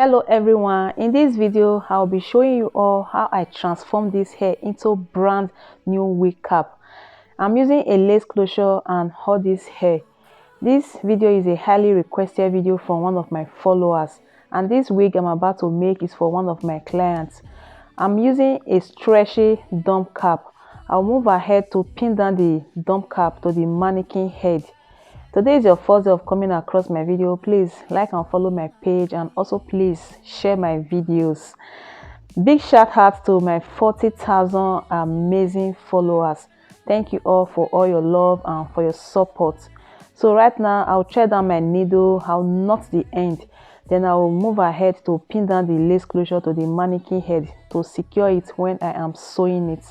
Hello everyone, in this video I'll be showing you all how I transform this hair into brand new wig cap. I'm using a lace closure and all this hair. This video is a highly requested video from one of my followers, and this wig I'm about to make is for one of my clients. I'm using a stretchy dump cap. I'll move ahead to pin down the dump cap to the mannequin head. Today is your first day of coming across my video. Please like and follow my page, and also please share my videos. Big shout out to my 40,000 amazing followers. Thank you all for all your love and for your support. So right now I'll thread down my needle, I'll knot the end, then I will move ahead to pin down the lace closure to the mannequin head to secure it when I am sewing it.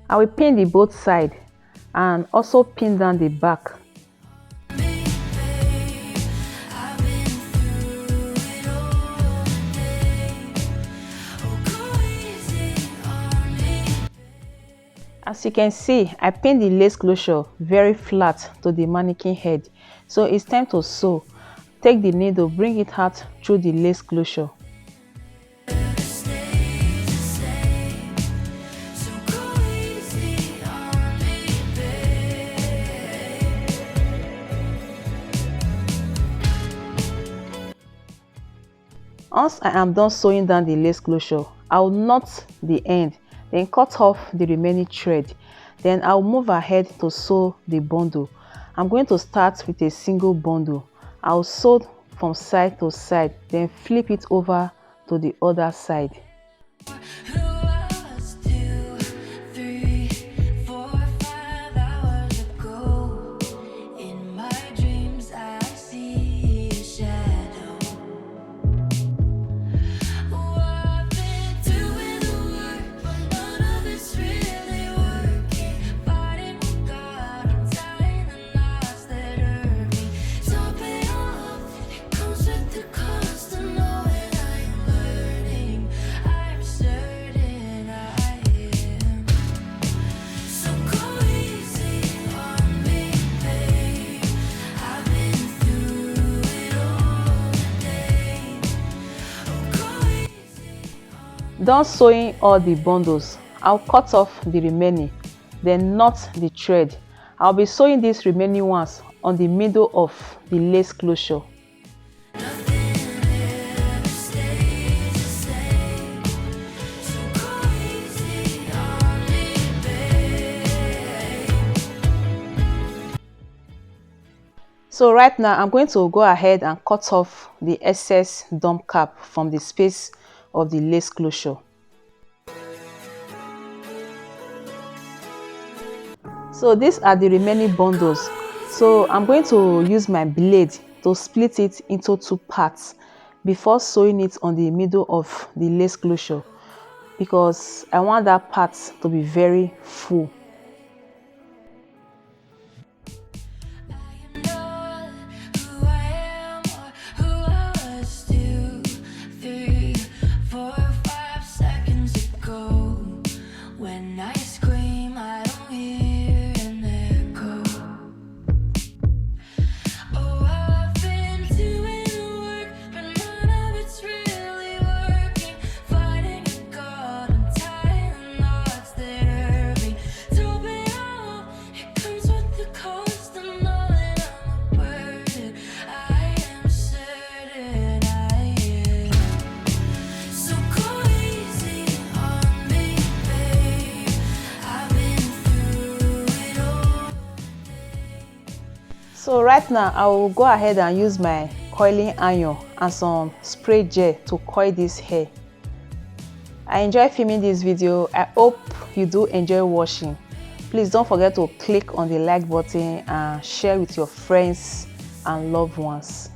I will pin the both sides and also pin down the back. As you can see, I pinned the lace closure very flat to the mannequin head. So it's time to sew. Take the needle, bring it out through the lace closure. Once I am done sewing down the lace closure, I will knot the end, then cut off the remaining thread. Then I'll move ahead to sew the bundle. I'm going to start with a single bundle. I'll sew from side to side, then flip it over to the other side. Done sewing all the bundles, I'll cut off the remaining, then knot the thread. I'll be sewing these remaining ones on the middle of the lace closure. So right now I'm going to go ahead and cut off the excess dump cap from the space of the lace closure. So these are the remaining bundles. So I'm going to use my blade to split it into two parts before sewing it on the middle of the lace closure, because I want that part to be very full. So right now I will go ahead and use my coiling iron and some spray gel to coil this hair. I enjoy filming this video. I hope you do enjoy watching. Please don't forget to click on the like button and share with your friends and loved ones.